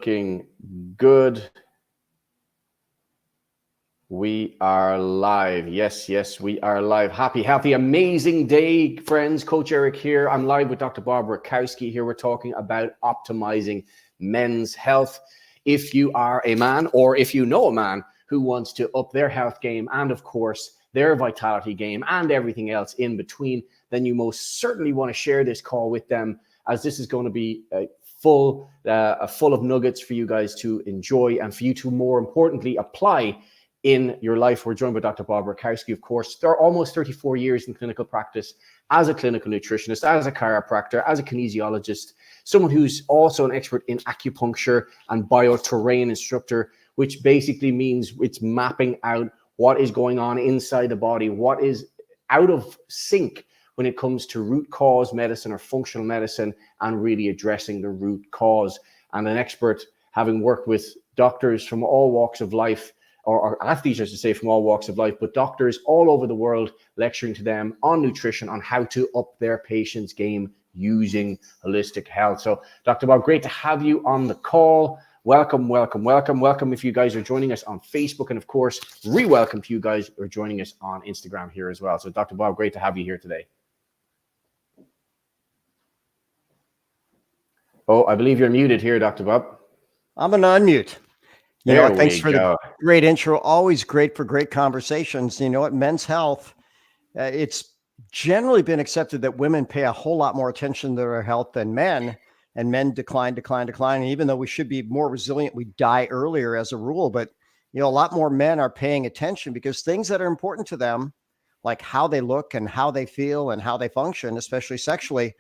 looking good. We are live. Yes, we are live. Happy, amazing day, friends. Coach Eric here. I'm live with Dr. Bob Rakowski here. We're talking about optimizing men's health. If you are a man, or if you know a man who wants to up their health game and, of course, their vitality game and everything else in between, then you most certainly want to share this call with them, as this is going to be full of nuggets for you guys to enjoy and for you to, more importantly, apply in your life. We're joined by Dr. Bob Rakowski, of course. There are almost 34 years in clinical practice as a clinical nutritionist, as a chiropractor, as a kinesiologist, someone who's also an expert in acupuncture and bioterrain instructor, which basically means it's mapping out what is going on inside the body, what is out of sync when it comes to root cause medicine or functional medicine, and really addressing the root cause. And an expert, having worked with doctors from all walks of life, or athletes, I should say, from all walks of life, but doctors all over the world, lecturing to them on nutrition, on how to up their patients' game using holistic health. So, Dr. Bob, great to have you on the call. Welcome if you guys are joining us on Facebook, and of course, re-welcome to you guys who are joining us on Instagram here as well. So, Dr. Bob, great to have you here today. Oh, I believe you're muted here, Dr. Bob. I'm an unmute. Thanks for the great intro. Always great for great conversations. You know what? Men's health, it's generally been accepted that women pay a whole lot more attention to their health than men, and men decline. And even though we should be more resilient, we die earlier as a rule. But, a lot more men are paying attention because things that are important to them, like how they look and how they feel and how they function, especially sexually,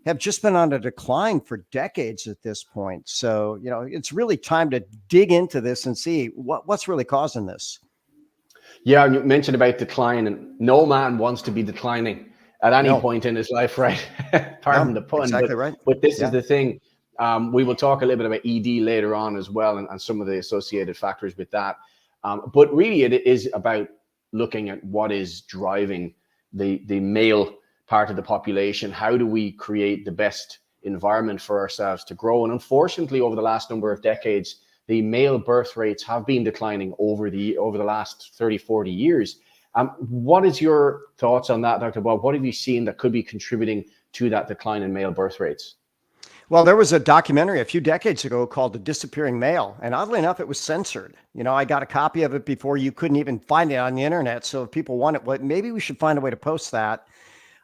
have just been on a decline for decades at this point. So, it's really time to dig into this and see what's really causing this. Yeah, you mentioned about decline, and no man wants to be declining at any point in his life, right? Pardon the pun. Exactly right. But this is the thing. We will talk a little bit about ED later on as well, and some of the associated factors with that. But really, it is about looking at what is driving the male part of the population. How do we create the best environment for ourselves to grow? And unfortunately, over the last number of decades, the male birth rates have been declining over the last 30, 40 years. What is your thoughts on that, Dr. Bob? What have you seen that could be contributing to that decline in male birth rates? Well, there was a documentary a few decades ago called The Disappearing Male. And oddly enough, it was censored. I got a copy of it before you couldn't even find it on the internet. So if people want it, well, maybe we should find a way to post that.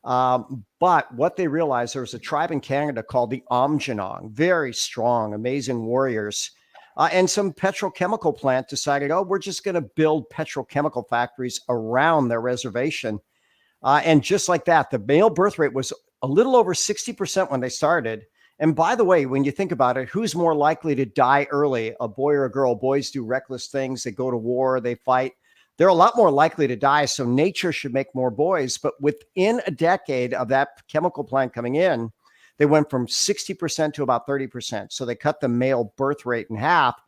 But what they realized, there was a tribe in Canada called the Aamjiwnaang, very strong, amazing warriors. And some petrochemical plant decided, we're just going to build petrochemical factories around their reservation. And just like that, the male birth rate was a little over 60% when they started. And by the way, when you think about it, who's more likely to die early, a boy or a girl? Boys do reckless things. They go to war, they fight. They're a lot more likely to die. So nature should make more boys. But within a decade of that chemical plant coming in, they went from 60% to about 30%. So they cut the male birth rate in half.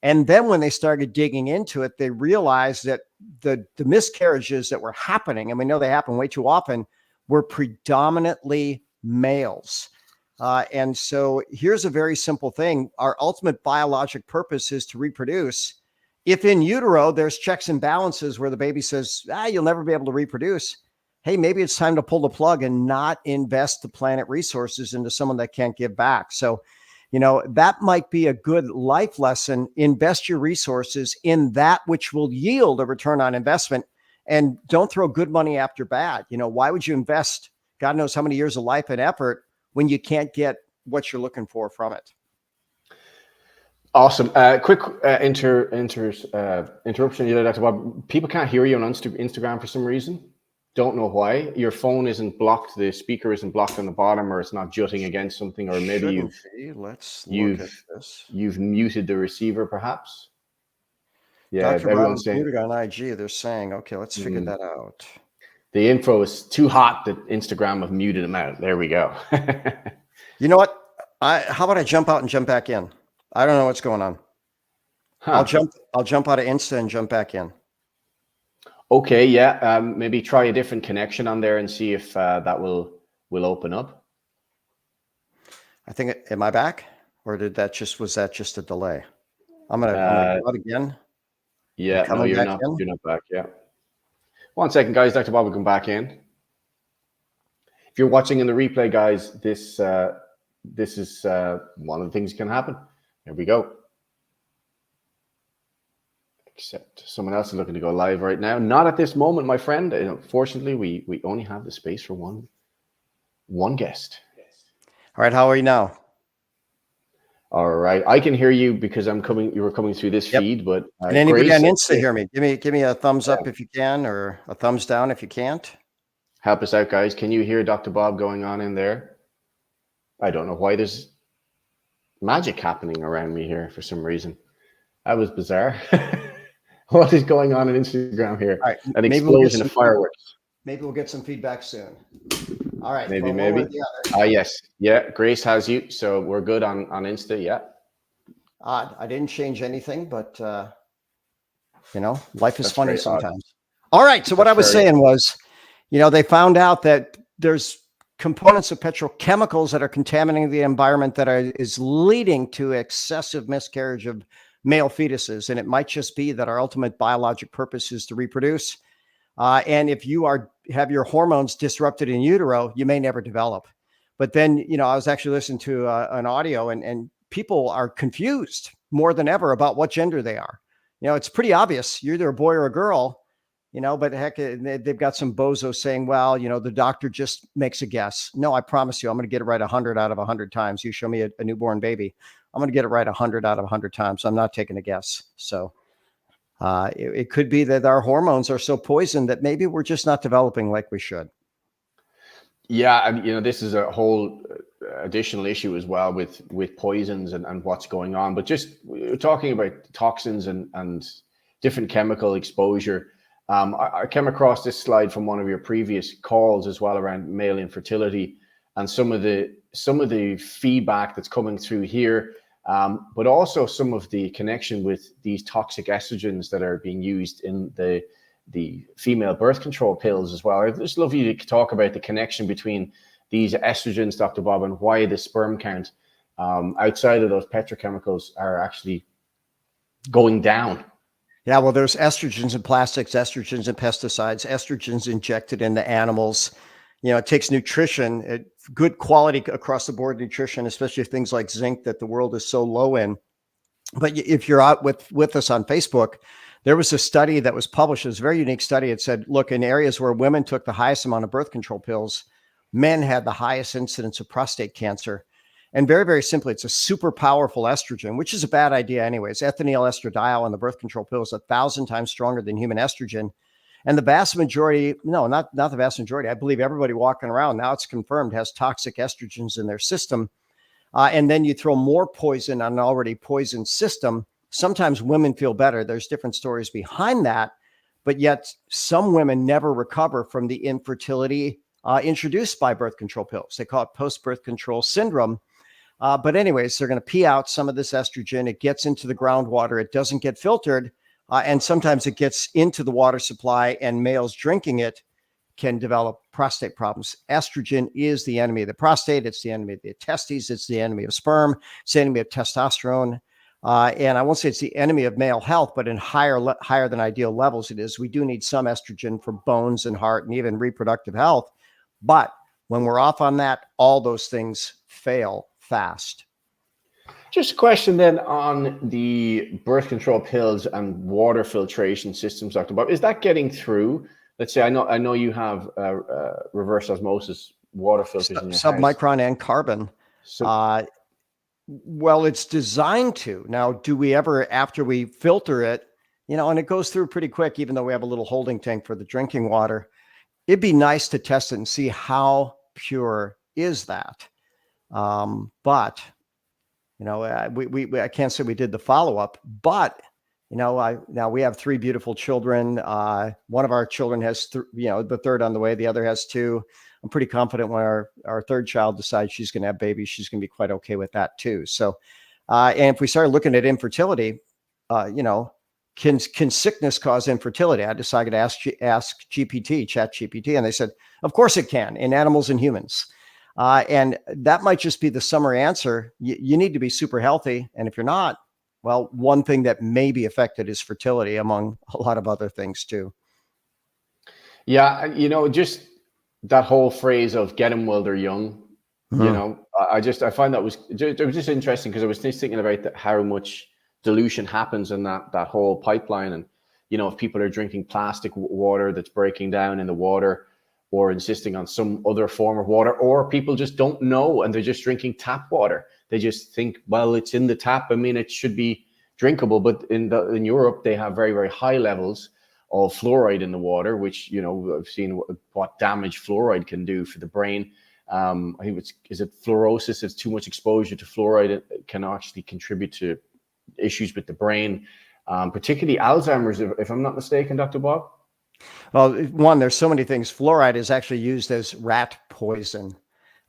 And then when they started digging into it, they realized that the miscarriages that were happening, and we know they happen way too often, were predominantly males. And so here's a very simple thing. Our ultimate biologic purpose is to reproduce. If in utero, there's checks and balances where the baby says, you'll never be able to reproduce. Hey, maybe it's time to pull the plug and not invest the planet resources into someone that can't give back. So, that might be a good life lesson. Invest your resources in that which will yield a return on investment, and don't throw good money after bad. Why would you invest God knows how many years of life and effort when you can't get what you're looking for from it? Awesome. Quick interruption, Dr. Bob. People can't hear you on Instagram for some reason. Don't know why. Your phone isn't blocked. The speaker isn't blocked on the bottom, or it's not jutting against something, or maybe you've muted the receiver, perhaps. Yeah, Dr. everyone's saying muted on IG. They're saying, okay, let's figure that out. The info is too hot that Instagram have muted them out. There we go. You know what? How about I jump out and jump back in? I don't know what's going on. I'll jump out of Insta and jump back in. Okay, yeah. Maybe try a different connection on there and see if that will open up. I think, am I back? Or was that just a delay? I'm gonna go out again. Yeah, no, Coming you're back not. in. You're not back. Yeah. 1 second, guys. Dr. Bob will come back in. If you're watching in the replay, guys, this is one of the things that can happen. Here we go. Except someone else is looking to go live right now. Not at this moment, my friend. Unfortunately, we only have the space for one guest. All right, how are you now? All right, I can hear you because you were coming through this Yep. feed, but Can anybody Grace, on Insta hear me? Give me a thumbs up if you can, or a thumbs down if you can't. help us out, guys. Can you hear Dr. Bob going on in there? I don't know why there's magic happening around me here for some reason. That was bizarre. What is going on Instagram here? All right, An explosion of fireworks. Maybe we'll get some feedback soon. All right. Maybe. Yes. Yeah. Grace has you. So we're good on Insta. Yeah. I didn't change anything, but life is That's funny very sometimes. All right. So what I was saying was, they found out that there's components of petrochemicals that are contaminating the environment that is leading to excessive miscarriage of male fetuses. And it might just be that our ultimate biologic purpose is to reproduce. And if you have your hormones disrupted in utero, you may never develop. But then, I was actually listening to an audio and people are confused more than ever about what gender they are. It's pretty obvious. You're either a boy or a girl, but heck, they've got some bozo saying, well, the doctor just makes a guess. No, I promise you, I'm going to get it right 100 out of 100 times. You show me a newborn baby, I'm going to get it right 100 out of 100 times. I'm not taking a guess. So it could be that our hormones are so poisoned that maybe we're just not developing like we should. Yeah, and this is a whole additional issue as well with poisons and what's going on. But just we're talking about toxins and different chemical exposure. I came across this slide from one of your previous calls as well around male infertility and some of the feedback that's coming through here, but also some of the connection with these toxic estrogens that are being used in the female birth control pills as well. I'd just love you to talk about the connection between these estrogens, Dr. Bob, and why the sperm count outside of those petrochemicals are actually going down. Yeah, well, there's estrogens in plastics, estrogens in pesticides, estrogens injected into animals. It takes nutrition, good quality across the board nutrition, especially things like zinc that the world is so low in. But if you're out with us on Facebook, there was a study that was published. It was a very unique study. It said, look, in areas where women took the highest amount of birth control pills, men had the highest incidence of prostate cancer. And very, very simply, it's a super powerful estrogen, which is a bad idea anyways. Ethinyl estradiol in the birth control pill is 1,000 times stronger than human estrogen. And the vast majority, no, not the vast majority, I believe everybody walking around, now it's confirmed, has toxic estrogens in their system. And then you throw more poison on an already poisoned system. Sometimes women feel better. There's different stories behind that. But yet some women never recover from the infertility introduced by birth control pills. They call it post-birth control syndrome. But anyways, they're going to pee out some of this estrogen. It gets into the groundwater. It doesn't get filtered. And sometimes it gets into the water supply, and males drinking it can develop prostate problems. Estrogen is the enemy of the prostate. It's the enemy of the testes. It's the enemy of sperm. It's the enemy of testosterone. And I won't say it's the enemy of male health, but in higher than ideal levels it is. We do need some estrogen for bones and heart and even reproductive health. But when we're off on that, all those things fail fast. Just a question then on the birth control pills and water filtration systems, Dr. Bob. Is that getting through? Let's say I know you have reverse osmosis water filters in your submicron and carbon. Well, it's designed to. Now, do we ever, after we filter it, and it goes through pretty quick, even though we have a little holding tank for the drinking water, it'd be nice to test it and see how pure is that. But I can't say we did the follow-up, but now we have 3 beautiful children. One of our children has the third on the way. The other has 2. I'm pretty confident when our third child decides she's going to have babies, she's going to be quite okay with that too. So, and if we start looking at infertility, can sickness cause infertility? I decided to ask GPT, Chat GPT, and they said, of course it can, in animals and humans. And that might just be the summary answer. You need to be super healthy. And if you're not, well, one thing that may be affected is fertility, among a lot of other things too. Yeah, just that whole phrase of "get them while they're young." Mhm. I find that it was just interesting because I was just thinking about how much dilution happens in that whole pipeline, and if people are drinking plastic water that's breaking down in the water, or insisting on some other form of water, or people just don't know and they're just drinking tap water. They just think, well, it's in the tap. I mean, it should be drinkable, but in Europe they have very, very high levels of fluoride in the water, which I've seen what damage fluoride can do for the brain. I think is it fluorosis? It's too much exposure to fluoride. It can actually contribute to issues with the brain, particularly Alzheimer's, if I'm not mistaken, Dr. Bob. Well, one, there's so many things. Fluoride is actually used as rat poison.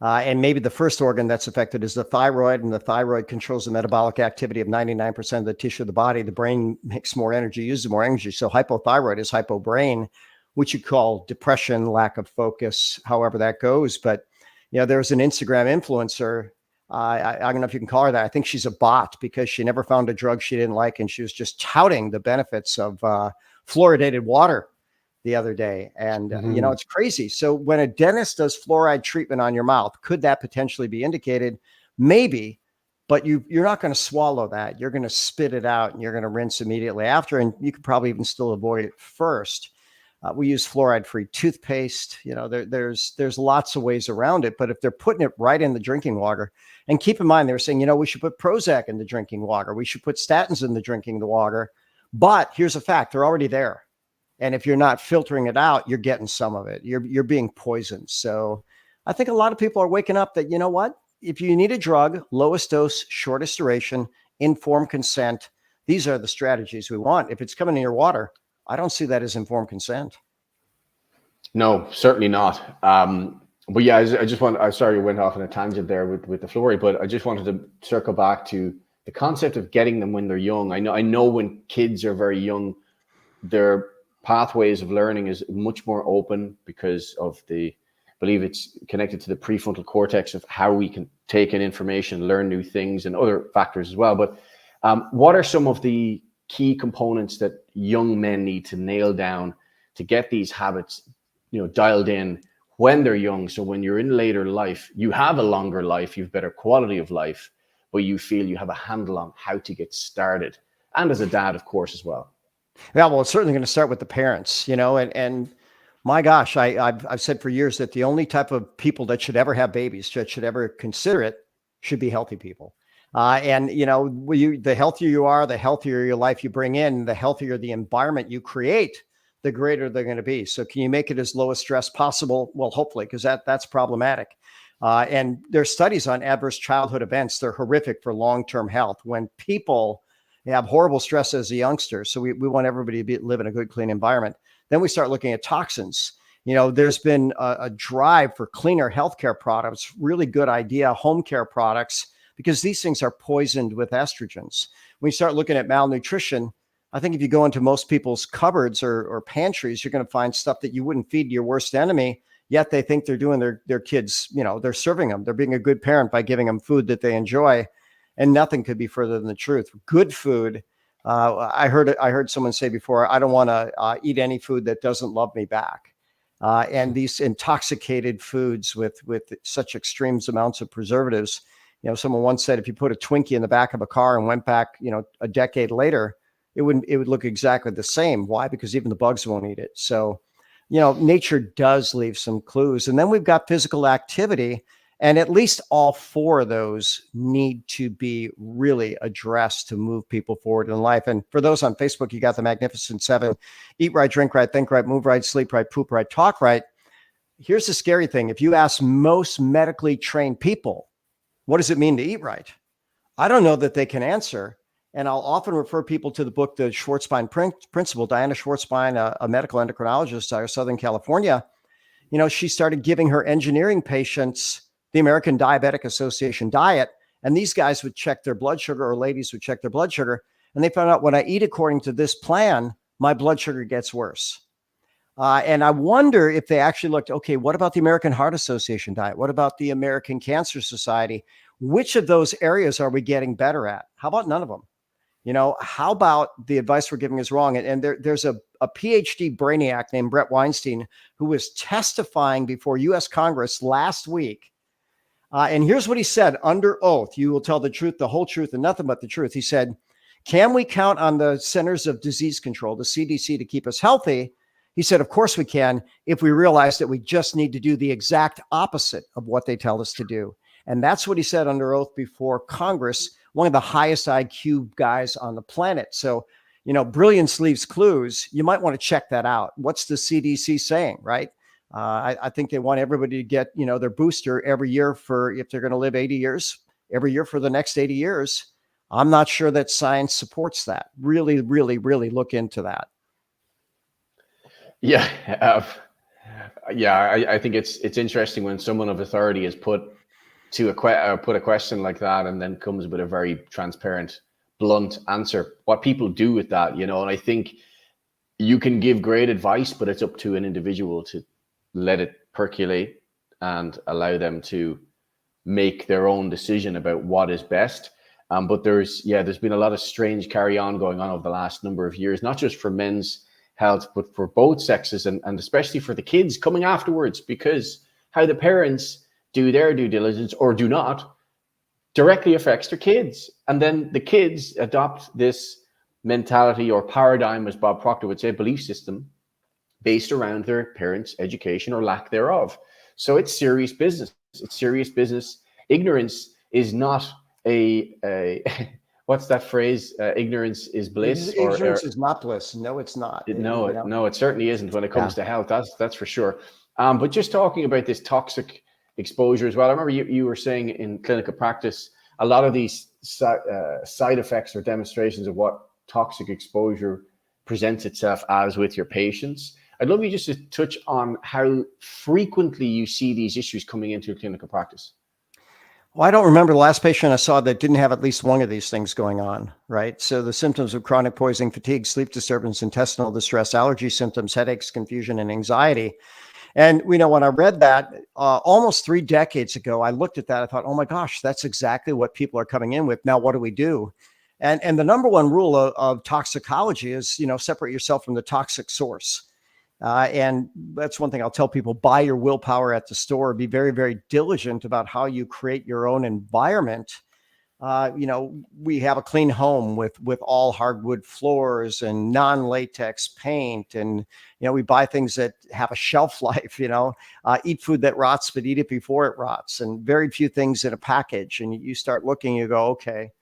And maybe the first organ that's affected is the thyroid, and the thyroid controls the metabolic activity of 99% of the tissue of the body. The brain makes more energy, uses more energy. So hypothyroid is hypobrain, which you call depression, lack of focus, however that goes. But, there's an Instagram influencer. I don't know if you can call her that. I think she's a bot because she never found a drug she didn't like. And she was just touting the benefits of fluoridated water the other day. And, it's crazy. So when a dentist does fluoride treatment on your mouth, could that potentially be indicated? Maybe, but you're not going to swallow that. You're going to spit it out and you're going to rinse immediately after. And you could probably even still avoid it first. We use fluoride-free toothpaste. There's lots of ways around it. But if they're putting it right in the drinking water, and keep in mind, they were saying, we should put Prozac in the drinking water. We should put statins in the drinking water. But here's a fact. They're already there. And if you're not filtering it out, you're getting some of it. You're being poisoned. So I think a lot of people are waking up that, what? If you need a drug, lowest dose, shortest duration, informed consent, these are the strategies we want. If it's coming in your water, I don't see that as informed consent. No, certainly not. But yeah, I'm sorry, we went off on a tangent there with the fluoride, but I just wanted to circle back to the concept of getting them when they're young. I know when kids are very young, their pathways of learning is much more open because of I believe it's connected to the prefrontal cortex of how we can take in information, learn new things, and other factors as well. But what are some of the key components that young men need to nail down to get these habits, dialed in when they're young? So when you're in later life, you have a longer life, you've better quality of life, but you feel you have a handle on how to get started. And as a dad, of course, as well. Yeah, well, it's certainly going to start with the parents, and my gosh, I've said for years that the only type of people that should ever have babies, that should ever consider it, should be healthy people. And the healthier you are, the healthier your life you bring in, the healthier the environment you create, the greater they're going to be. So can you make it as low as stress possible? Well, hopefully, because that's problematic. And there's studies on adverse childhood events. They're horrific for long-term health. When people have horrible stress as a youngster, so we want everybody to live in a good, clean environment. Then we start looking at toxins. There's been a drive for cleaner healthcare products, really good idea, home care products, because these things are poisoned with estrogens. When you start looking at malnutrition, I think if you go into most people's cupboards or pantries, you're going to find stuff that you wouldn't feed to your worst enemy, yet they think they're doing their kids, they're serving them. They're being a good parent by giving them food that they enjoy. And nothing could be further than the truth. Good food. I heard someone say before, I don't want to eat any food that doesn't love me back. And these intoxicated foods with such extreme amounts of preservatives. Someone once said, if you put a Twinkie in the back of a car and went back, a decade later, it would look exactly the same. Why? Because even the bugs won't eat it. So, nature does leave some clues. And then we've got physical activity. And at least all four of those need to be really addressed to move people forward in life. And for those on Facebook, you got the Magnificent Seven: eat right, drink right, think right, move right, sleep right, poop right, talk right. Here's the scary thing. If you ask most medically trained people, what does it mean to eat right? I don't know that they can answer. And I'll often refer people to the book, The Schwarzbein Principle. Diana Schwarzbein, a medical endocrinologist out of Southern California, she started giving her engineering patients the American Diabetic Association diet. And these guys would check their blood sugar, or ladies would check their blood sugar. And they found out when I eat according to this plan, my blood sugar gets worse. And I wonder if they actually looked, okay, what about the American Heart Association diet? What about the American Cancer Society? Which of those areas are we getting better at? How about none of them? How about the advice we're giving is wrong? And there's a PhD brainiac named Brett Weinstein who was testifying before US Congress last week. And here's what he said under oath. You will tell the truth, the whole truth, and nothing but the truth. He said, can we count on the Centers of Disease Control, the CDC, to keep us healthy? He said, of course we can, if we realize that we just need to do the exact opposite of what they tell us to do. And that's what he said under oath before Congress, one of the highest IQ guys on the planet. So, brilliance leaves clues. You might want to check that out. What's the CDC saying, right? I think they want everybody to get, their booster every year if they're going to live 80 years, every year for the next 80 years. I'm not sure that science supports that. Really, really, really look into that. Yeah. I think it's interesting when someone of authority is put a question like that and then comes with a very transparent, blunt answer. What people do with that, and I think you can give great advice, but it's up to an individual to let it percolate and allow them to make their own decision about what is best. But there's been a lot of strange carry on going on over the last number of years, not just for men's health, but for both sexes and especially for the kids coming afterwards, because how the parents do their due diligence or do not directly affects their kids. And then the kids adopt this mentality or paradigm, as Bob Proctor would say, belief system based around their parents' education or lack thereof. So it's serious business. It's serious business. Ignorance is not a what's that phrase? Ignorance is bliss. Ignorance is not bliss. No, it's not. No, it certainly isn't when it comes to health. That's for sure. But just talking about this toxic exposure as well. I remember you were saying in clinical practice, a lot of these side effects or demonstrations of what toxic exposure presents itself as with your patients. I'd love you just to touch on how frequently you see these issues coming into clinical practice. Well, I don't remember the last patient I saw that didn't have at least one of these things going on, right? So the symptoms of chronic poisoning, fatigue, sleep disturbance, intestinal distress, allergy symptoms, headaches, confusion, and anxiety. And, when I read that almost 3 decades ago, I looked at that. I thought, oh my gosh, that's exactly what people are coming in with. Now, what do we do? And the number one rule of toxicology is, separate yourself from the toxic source. And that's one thing I'll tell people: buy your willpower at the store. Be very, very diligent about how you create your own environment. We have a clean home with all hardwood floors and non-latex paint. And, we buy things that have a shelf life, eat food that rots, but eat it before it rots, and very few things in a package. And you start looking, you go, okay,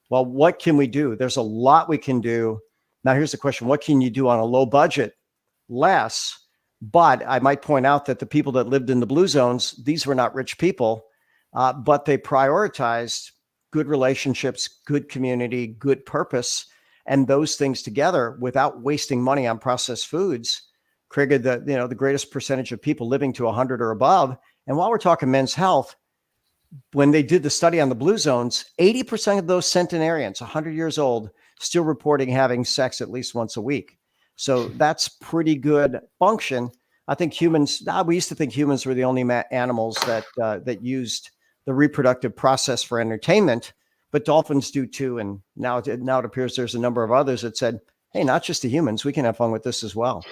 well, what can we do? There's a lot we can do. Now, here's the question: what can you do on a low budget? Less. But I might point out that the people that lived in the blue zones, these were not rich people, but they prioritized good relationships, good community, good purpose, and those things together without wasting money on processed foods created the greatest percentage of people living to 100 or above. And while we're talking men's health, when they did the study on the blue zones, 80% of those centenarians, 100 years old, still reporting having sex at least once a week. So that's pretty good function. I think humans, we used to think humans were the only animals that used the reproductive process for entertainment, but dolphins do too. And now it appears there's a number of others that said, hey, not just the humans, we can have fun with this as well.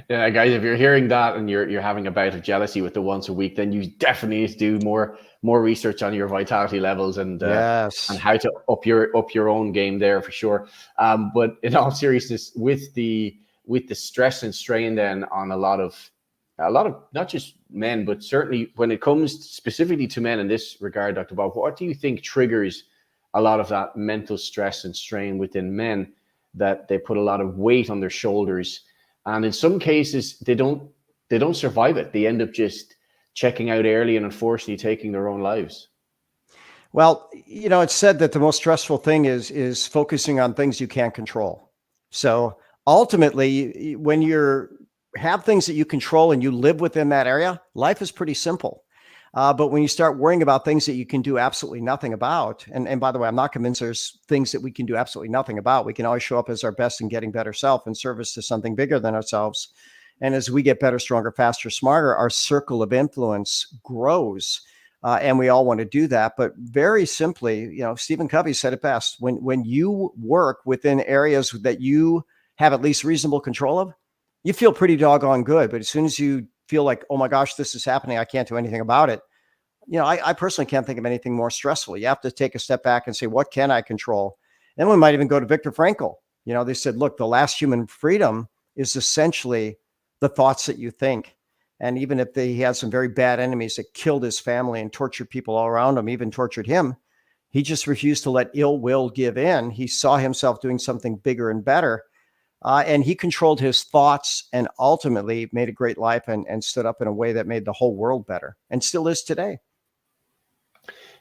Yeah, guys, if you're hearing that and you're having a bout of jealousy with the once a week, then you definitely need to do more research on your vitality levels and how to up your own game there for sure. But in all seriousness, with the stress and strain then on a lot of not just men, but certainly when it comes specifically to men in this regard, Dr. Bob, what do you think triggers a lot of that mental stress and strain within men, that they put a lot of weight on their shoulders? And in some cases, they don't survive it. They end up just checking out early and unfortunately taking their own lives. Well, it's said that the most stressful thing is focusing on things you can't control. So ultimately, when you have things that you control and you live within that area, life is pretty simple. But when you start worrying about things that you can do absolutely nothing about, and by the way, I'm not convinced there's things that we can do absolutely nothing about. We can always show up as our best and getting better self in service to something bigger than ourselves. And as we get better, stronger, faster, smarter, our circle of influence grows. And we all want to do that. But very simply, Stephen Covey said it best. When you work within areas that you have at least reasonable control of, you feel pretty doggone good. But as soon as you feel like, oh my gosh, this is happening, I can't do anything about it. I personally can't think of anything more stressful. You have to take a step back and say, what can I control? And we might even go to Viktor Frankl. They said, look, the last human freedom is essentially the thoughts that you think. And even if he had some very bad enemies that killed his family and tortured people all around him, even tortured him, he just refused to let ill will give in. He saw himself doing something bigger and better. And he controlled his thoughts and ultimately made a great life and stood up in a way that made the whole world better and still is today.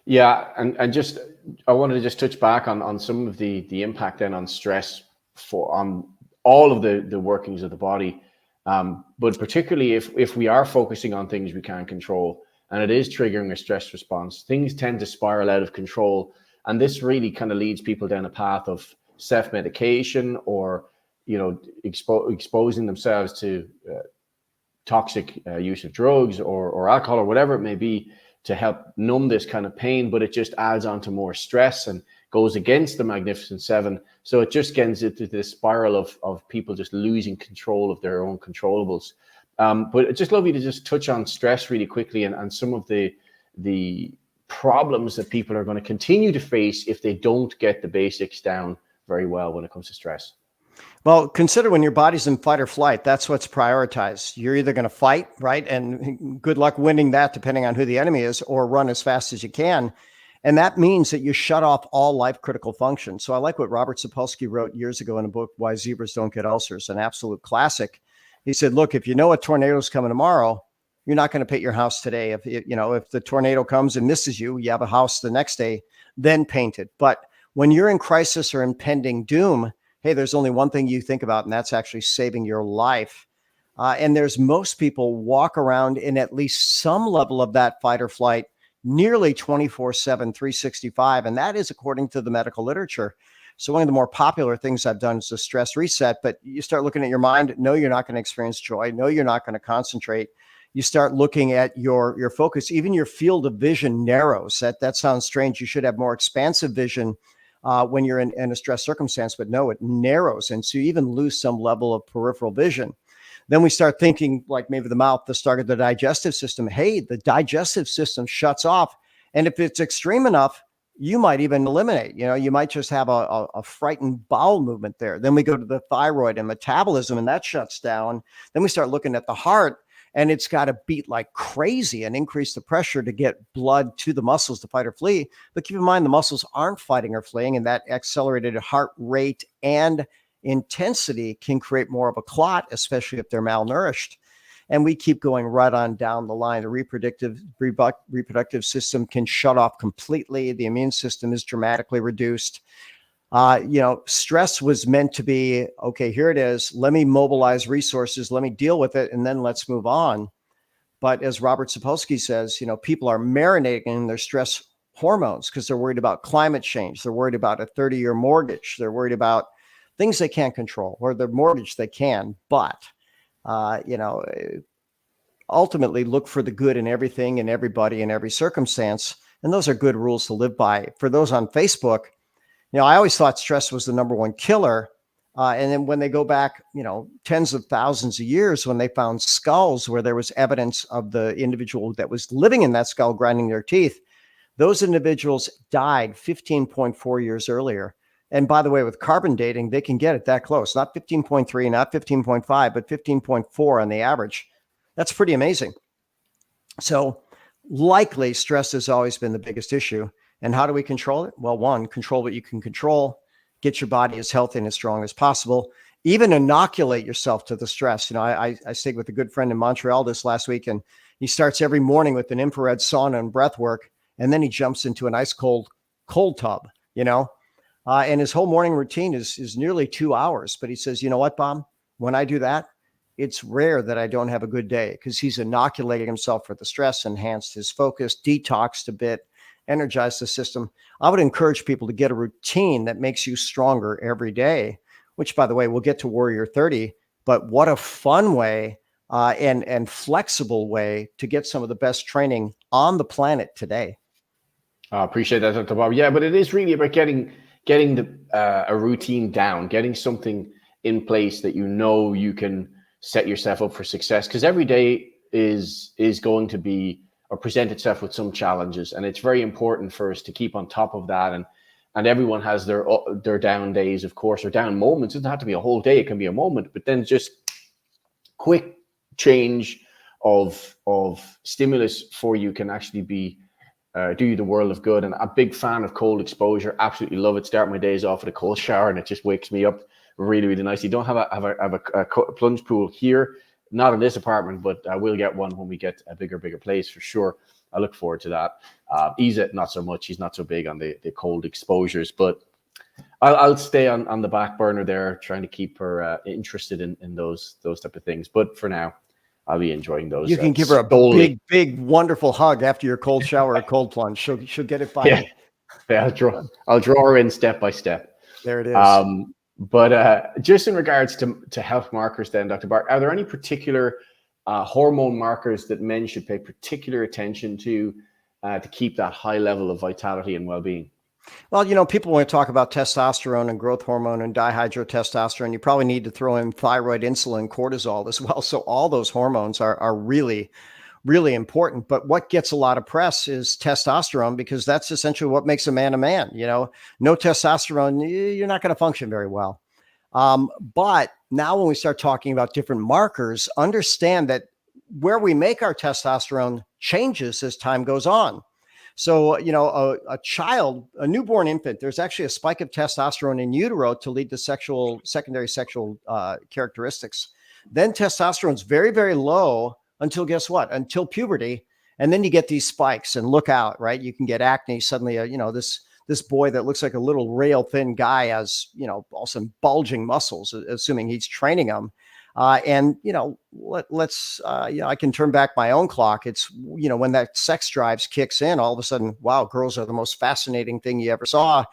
Yeah. And just, I wanted to just touch back on some of the impact then on stress on all of the workings of the body. But particularly if we are focusing on things we can't control and it is triggering a stress response, things tend to spiral out of control. And this really kind of leads people down a path of self-medication or, exposing themselves to toxic use of drugs or alcohol or whatever it may be to help numb this kind of pain. But it just adds on to more stress and goes against the Magnificent Seven. So it just gets into this spiral of people just losing control of their own controllables. But I'd just love you to just touch on stress really quickly and some of the problems that people are going to continue to face if they don't get the basics down very well when it comes to stress. Well, consider when your body's in fight or flight, that's what's prioritized. You're either going to fight, right? And good luck winning that depending on who the enemy is, or run as fast as you can. And that means that you shut off all life critical functions. So I like what Robert Sapolsky wrote years ago in a book, Why Zebras Don't Get Ulcers, an absolute classic. He said, look, if you know a tornado is coming tomorrow, you're not going to paint your house today. If the tornado comes and misses you, you have a house the next day, then paint it. But when you're in crisis or impending doom, hey, there's only one thing you think about, and that's actually saving your life. And most people walk around in at least some level of that fight or flight nearly 24/7, 365. And that is according to the medical literature. So one of the more popular things I've done is the stress reset. But you start looking at your mind. No, you're not going to experience joy. No, you're not going to concentrate. You start looking at your focus. Even your field of vision narrows. That sounds strange. You should have more expansive vision when you're in a stress circumstance, but no, it narrows. And so you even lose some level of peripheral vision. Then we start thinking like maybe the mouth, the start of the digestive system. Hey, the digestive system shuts off. And if it's extreme enough, you might even eliminate, you might just have a frightened bowel movement there. Then we go to the thyroid and metabolism, and that shuts down. Then we start looking at the heart, and it's got to beat like crazy and increase the pressure to get blood to the muscles to fight or flee. But keep in mind, the muscles aren't fighting or fleeing, and that accelerated heart rate and intensity can create more of a clot, especially if they're malnourished. And we keep going right on down the line. The reproductive system can shut off completely. The immune system is dramatically reduced. Stress was meant to be, okay, here it is. Let me mobilize resources. Let me deal with it. And then let's move on. But as Robert Sapolsky says, people are marinating in their stress hormones because they're worried about climate change. They're worried about a 30-year mortgage. They're worried about things they can't control, or their mortgage they can, but ultimately look for the good in everything and everybody in every circumstance. And those are good rules to live by. For those on Facebook, I always thought stress was the number one killer. And then when they go back, tens of thousands of years, when they found skulls where there was evidence of the individual that was living in that skull grinding their teeth, those individuals died 15.4 years earlier. And by the way, with carbon dating, they can get it that close, not 15.3, not 15.5, but 15.4 on the average. That's pretty amazing. So likely stress has always been the biggest issue. And how do we control it? Well, one, control what you can control, get your body as healthy and as strong as possible, even inoculate yourself to the stress. I stayed with a good friend in Montreal this last week, and he starts every morning with an infrared sauna and breath work. And then he jumps into an ice cold tub, and his whole morning routine is nearly 2 hours. But he says, you know what, Bob, when I do that, it's rare that I don't have a good day because he's inoculating himself for the stress, enhanced his focus, detoxed a bit, energized the system. I would encourage people to get a routine that makes you stronger every day, which, by the way, we'll get to Warrior 30. But what a fun way and flexible way to get some of the best training on the planet today. I appreciate that, Dr. Bob. Yeah, but it is really about getting a routine down, getting something in place that you can set yourself up for success. Because every day is going to be or present itself with some challenges, and it's very important for us to keep on top of that. And everyone has their down days, of course, or down moments. It doesn't have to be a whole day; it can be a moment. But then just quick change of stimulus for you can actually be do you the world of good. And a big fan of cold exposure. Absolutely love it. Start my days off with a cold shower, and it just wakes me up really, really nicely. Don't have a plunge pool here, not in this apartment, but I will get one when we get a bigger place for sure. I look forward to that. Isa, not so much. He's not so big on the cold exposures, but I'll stay on the back burner there, trying to keep her interested in those type of things. But for now, I'll be enjoying those. You can give her a big, wonderful hug after your cold shower or cold plunge. She'll get it by. Yeah, I'll draw her in step by step. There it is. But just in regards to health markers, then, Dr. Bart, are there any particular hormone markers that men should pay particular attention to keep that high level of vitality and well-being? Well, people want to talk about testosterone and growth hormone and dihydrotestosterone. You probably need to throw in thyroid, insulin, cortisol as well. So all those hormones are really, really important. But what gets a lot of press is testosterone, because that's essentially what makes a man a man. No testosterone, you're not going to function very well. But now when we start talking about different markers, understand that where we make our testosterone changes as time goes on. So, a child, a newborn infant, there's actually a spike of testosterone in utero to lead to secondary sexual characteristics. Then testosterone is very, very low until guess what? Until puberty. And then you get these spikes, and look out, right? You can get acne suddenly, this boy that looks like a little rail thin guy has, all some bulging muscles, assuming he's training them. I can turn back my own clock. It's, when that sex drives kicks in, all of a sudden, wow, girls are the most fascinating thing you ever saw.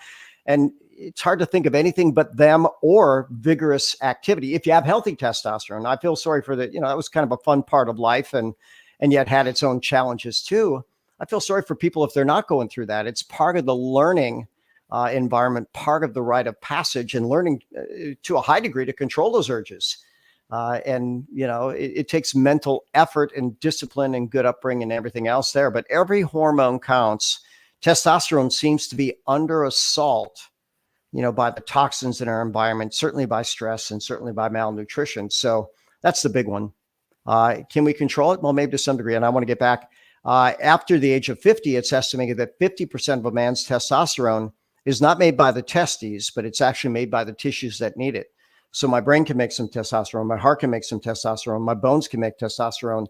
And it's hard to think of anything but them or vigorous activity. If you have healthy testosterone, I feel sorry for that. That was kind of a fun part of life and yet had its own challenges too. I feel sorry for people if they're not going through that. It's part of the learning environment, part of the rite of passage, and learning to a high degree to control those urges. It takes mental effort and discipline and good upbringing and everything else there. But every hormone counts. Testosterone seems to be under assault, by the toxins in our environment, certainly by stress and certainly by malnutrition. So that's the big one. Can we control it? Well, maybe to some degree. And I want to get back. After the age of 50, it's estimated that 50% of a man's testosterone is not made by the testes, but it's actually made by the tissues that need it. So my brain can make some testosterone, my heart can make some testosterone, my bones can make testosterone,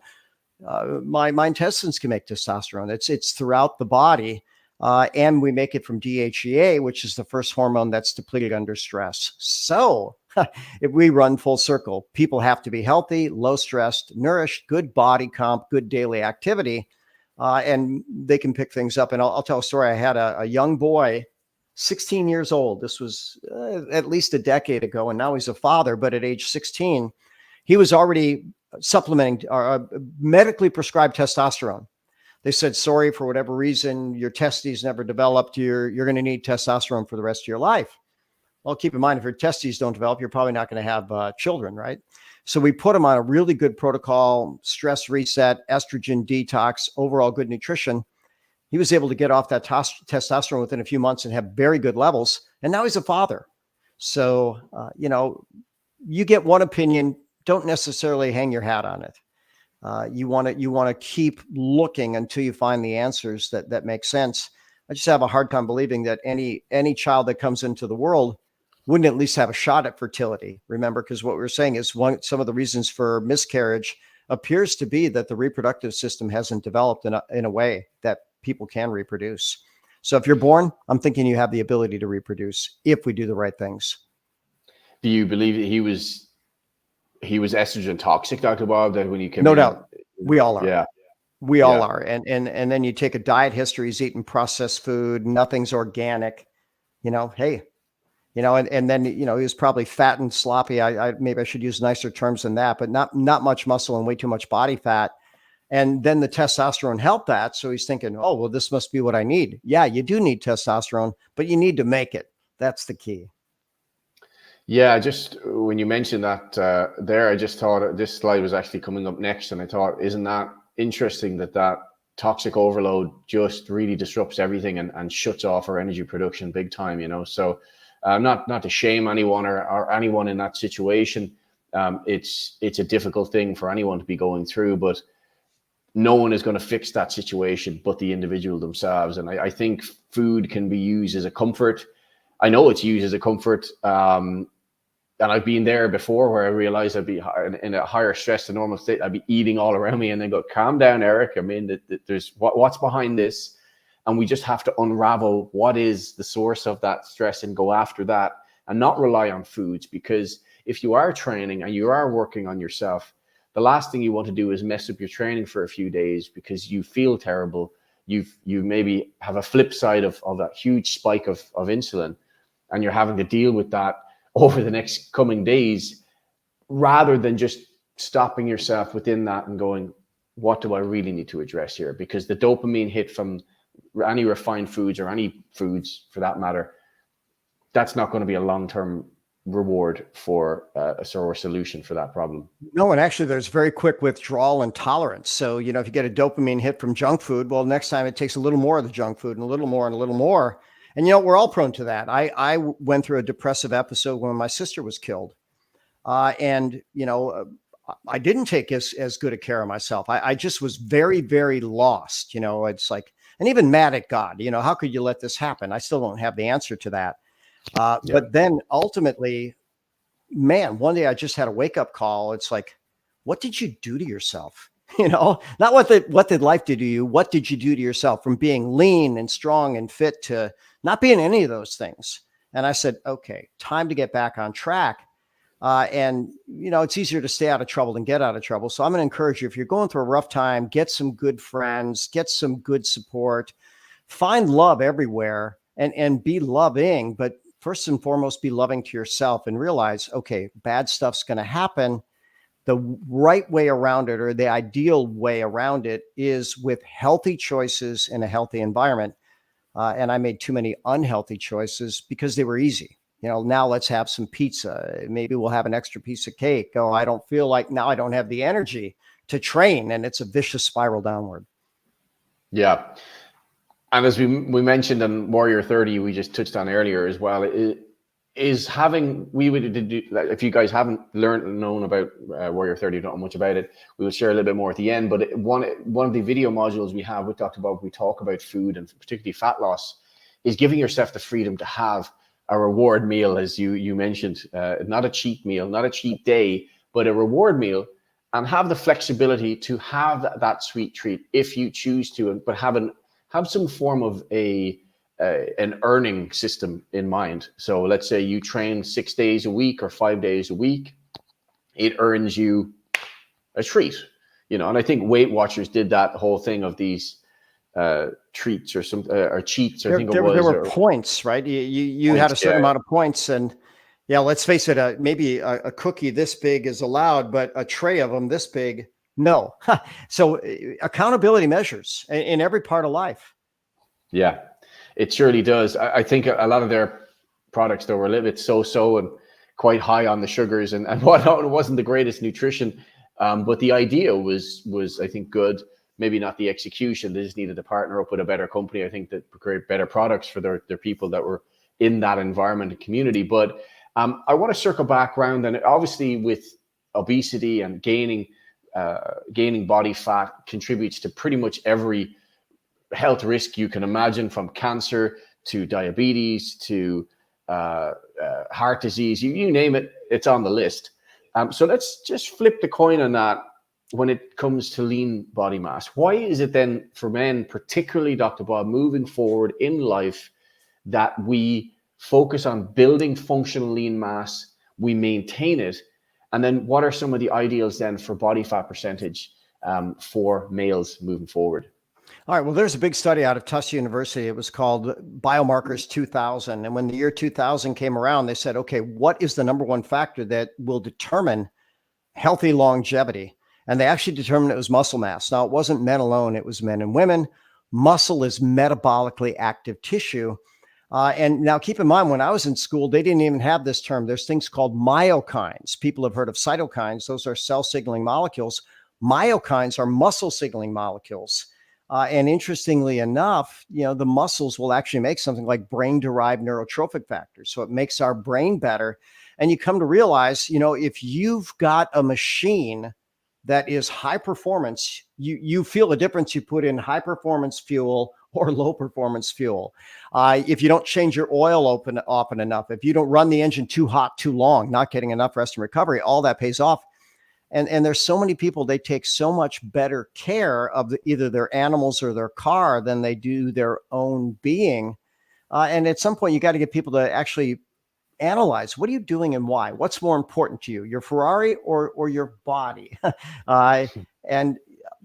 my intestines can make testosterone. It's throughout the body, and we make it from DHEA, which is the first hormone that's depleted under stress. So if we run full circle, people have to be healthy, low stressed, nourished, good body comp, good daily activity, and they can pick things up. And I'll tell a story. I had a young boy, 16 years old. This was at least a decade ago, and now he's a father. But at age 16, he was already supplementing medically prescribed testosterone. They said, sorry, for whatever reason, your testes never developed. You're going to need testosterone for the rest of your life. Well, keep in mind, if your testes don't develop, you're probably not going to have children, right? So we put him on a really good protocol, stress reset, estrogen detox, overall good nutrition. He was able to get off that testosterone within a few months and have very good levels. And now he's a father. So, you get one opinion, don't necessarily hang your hat on it. You want to keep looking until you find the answers that make sense. I just have a hard time believing that any child that comes into the world wouldn't at least have a shot at fertility. Remember, because what we're saying is some of the reasons for miscarriage appears to be that the reproductive system hasn't developed in a way that people can reproduce. So if you're born, I'm thinking you have the ability to reproduce if we do the right things. Do you believe that he was he was estrogen toxic, Dr. Bob, that when you came No in? doubt. We all are. Yeah. We all Yeah. are. And then you take a diet history, he's eating processed food, nothing's organic, hey, and then, he was probably fat and sloppy. I maybe I should use nicer terms than that, but not much muscle and way too much body fat. And then the testosterone helped that. So he's thinking, oh, well, this must be what I need. Yeah, you do need testosterone, but you need to make it. That's the key. Yeah, just when you mentioned that there, I just thought this slide was actually coming up next, and I thought, isn't that interesting that toxic overload just really disrupts everything and shuts off our energy production big time, So not to shame anyone or anyone in that situation. It's a difficult thing for anyone to be going through, but no one is going to fix that situation but the individual themselves. And I think food can be used as a comfort. I know it's used as a comfort. And I've been there before where I realized I'd be in a higher stress than normal state. I'd be eating all around me and then go, calm down, Eric. I mean, there's what's behind this. And we just have to unravel what is the source of that stress and go after that and not rely on foods. Because if you are training and you are working on yourself, the last thing you want to do is mess up your training for a few days because you feel terrible. You maybe have a flip side of that huge spike of insulin, and you're having to deal with that over the next coming days, rather than just stopping yourself within that and going, what do I really need to address here? Because the dopamine hit from any refined foods or any foods for that matter, that's not going to be a long-term reward for a solution for that problem. No, and actually there's very quick withdrawal and tolerance. So, if you get a dopamine hit from junk food, well, next time it takes a little more of the junk food and a little more and a little more. And, we're all prone to that. I went through a depressive episode when my sister was killed. And I didn't take as good a care of myself. I just was very, very lost. It's like, and even mad at God, how could you let this happen? I still don't have the answer to that. But then ultimately, man, one day I just had a wake up call. It's like, what did you do to yourself? Not what did life do to you? What did you do to yourself, from being lean and strong and fit to not being any of those things? And I said, okay, time to get back on track. And it's easier to stay out of trouble than get out of trouble. So I'm going to encourage you, if you're going through a rough time, get some good friends, get some good support, find love everywhere, and be loving. But first and foremost, be loving to yourself and realize, okay, bad stuff's going to happen. The right way around it, or the ideal way around it, is with healthy choices in a healthy environment. And I made too many unhealthy choices because they were easy. Now let's have some pizza. Maybe we'll have an extra piece of cake. Oh, I don't feel like, now I don't have the energy to train. And it's a vicious spiral downward. Yeah. And as we mentioned in Warrior 30, we just touched on earlier as well, if you guys haven't known about Warrior 30, don't know much about it, we will share a little bit more at the end. But one of the video modules we have with Dr. Bob, we talk about food and particularly fat loss, is giving yourself the freedom to have a reward meal, as you mentioned, not a cheat meal, not a cheat day, but a reward meal, and have the flexibility to have that sweet treat if you choose to, but have some form of an earning system in mind. So let's say you train 6 days a week or 5 days a week, it earns you a treat, and I think Weight Watchers did that whole thing of these treats or cheats. There were points, right? You points, had a certain amount of points, and let's face it, maybe a cookie this big is allowed, but a tray of them this big, no. So accountability measures in every part of life. Yeah, it surely does. I think a lot of their products, though, were a little bit so and quite high on the sugars and whatnot. It wasn't the greatest nutrition, but the idea was I think good. Maybe not the execution. They just needed to partner up with a better company, I think, that create better products for their people that were in that environment and community. But I want to circle back around, and obviously with obesity and gaining body fat contributes to pretty much every health risk you can imagine, from cancer to diabetes to heart disease, you name it, it's on the list. So let's just flip the coin on that. When it comes to lean body mass, why is it then for men, particularly, Dr. Bob, moving forward in life, that we focus on building functional lean mass, we maintain it, And then what are some of the ideals then for body fat percentage for males moving forward? All right. Well, there's a big study out of Tufts University. It was called Biomarkers 2000. And when the year 2000 came around, they said, okay, what is the number one factor that will determine healthy longevity? And they actually determined it was muscle mass. Now, it wasn't men alone, it was men and women. Muscle is metabolically active tissue. And now keep in mind, when I was in school, they didn't even have this term. There's things called myokines. People have heard of cytokines. Those are cell signaling molecules. Myokines are muscle signaling molecules. And interestingly enough, the muscles will actually make something like brain-derived neurotrophic factors. So it makes our brain better. And you come to realize, if you've got a machine that is high performance, you feel the difference you put in high performance fuel or low performance fuel. If you don't change your oil often enough, if you don't run the engine too hot, too long, not getting enough rest and recovery, all that pays off. And there's so many people, they take so much better care of either their animals or their car than they do their own being. And at some point, you got to get people to actually analyze, what are you doing and why? What's more important to you, your Ferrari or your body? And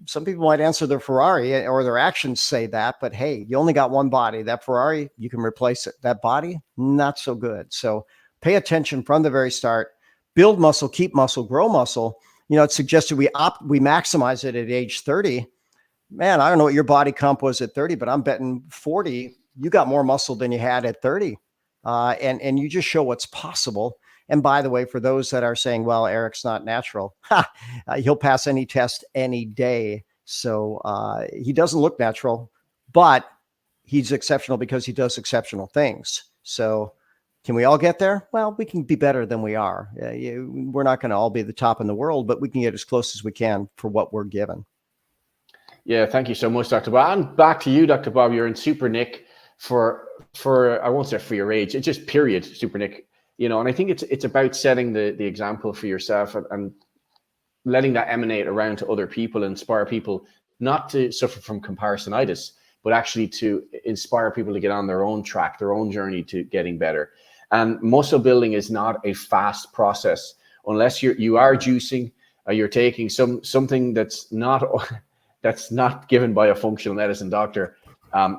some people might answer their Ferrari, or their actions say that, but hey, you only got one body. That Ferrari, you can replace it. That body, not so good. So pay attention from the very start. Build muscle, keep muscle, grow muscle. It's suggested we maximize it at age 30. Man, I don't know what your body comp was at 30, but I'm betting 40, you got more muscle than you had at 30. And you just show what's possible. And by the way, for those that are saying, well, Eric's not natural, he'll pass any test any day. So he doesn't look natural, but he's exceptional because he does exceptional things. So can we all get there? Well, we can be better than we are. We're not going to all be the top in the world, but we can get as close as we can for what we're given. Yeah, thank you so much, Dr. Bob. And back to you, Dr. Bob. You're in Super Nick for I won't say for your age, it's just period, Super Nick. And I think it's about setting the example for yourself and letting that emanate around to other people, inspire people not to suffer from comparisonitis, but actually to inspire people to get on their own track, their own journey to getting better. And muscle building is not a fast process unless you are juicing, you're taking something that's not given by a functional medicine doctor.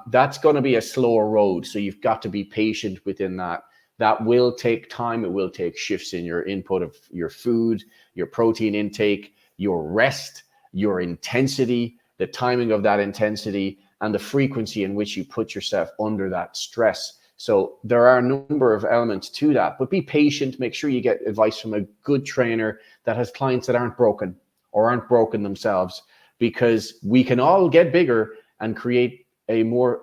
That's going to be a slower road. So you've got to be patient within that. That will take time. It will take shifts in your input of your food, your protein intake, your rest, your intensity, the timing of that intensity, and the frequency in which you put yourself under that stress. So there are a number of elements to that, but be patient. Make sure you get advice from a good trainer that has clients that aren't broken or aren't broken themselves, because we can all get bigger and create a more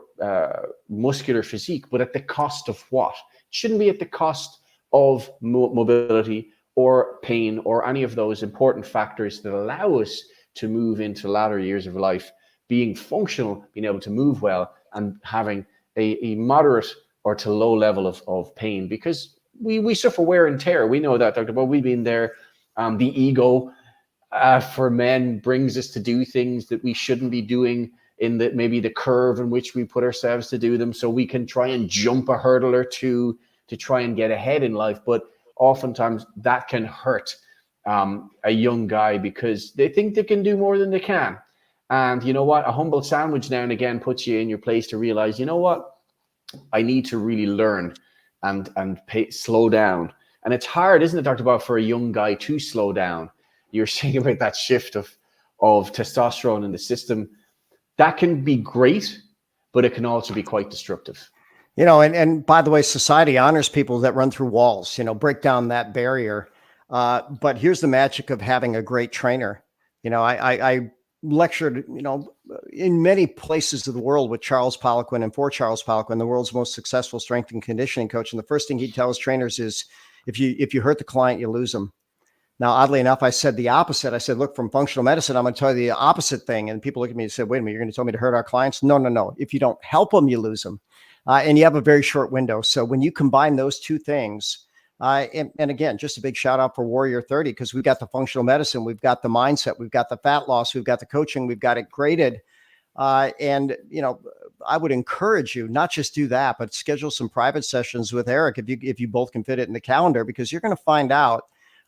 muscular physique, but at the cost of what? It shouldn't be at the cost of mobility or pain or any of those important factors that allow us to move into latter years of life, being functional, being able to move well, and having a moderate or to low level of pain, because we suffer wear and tear. We know that, Dr. Bob. We've been there. The ego for men brings us to do things that we shouldn't be doing in maybe the curve in which we put ourselves to do them, so we can try and jump a hurdle or two to try and get ahead in life. But oftentimes that can hurt a young guy because they think they can do more than they can. And you know what? A humble sandwich now and again puts you in your place to realize, you know what? I need to really learn and slow down. And it's hard, isn't it, Dr. Bob, for a young guy to slow down? You're saying about that shift of testosterone in the system. That can be great, but it can also be quite destructive. And by the way, society honors people that run through walls, break down that barrier. But here's the magic of having a great trainer. I lectured, in many places of the world with Charles Poliquin and for Charles Poliquin, the world's most successful strength and conditioning coach. And the first thing he tells trainers is, if you hurt the client, you lose them. Now, oddly enough, I said the opposite. I said, look, from functional medicine, I'm going to tell you the opposite thing. And people look at me and say, wait a minute, you're going to tell me to hurt our clients? No. If you don't help them, you lose them. And you have a very short window. So when you combine those two things, and again, just a big shout out for Warrior 30, because we've got the functional medicine, we've got the mindset, we've got the fat loss, we've got the coaching, we've got it graded. And I would encourage you not just do that, but schedule some private sessions with Eric if you both can fit it in the calendar, because you're going to find out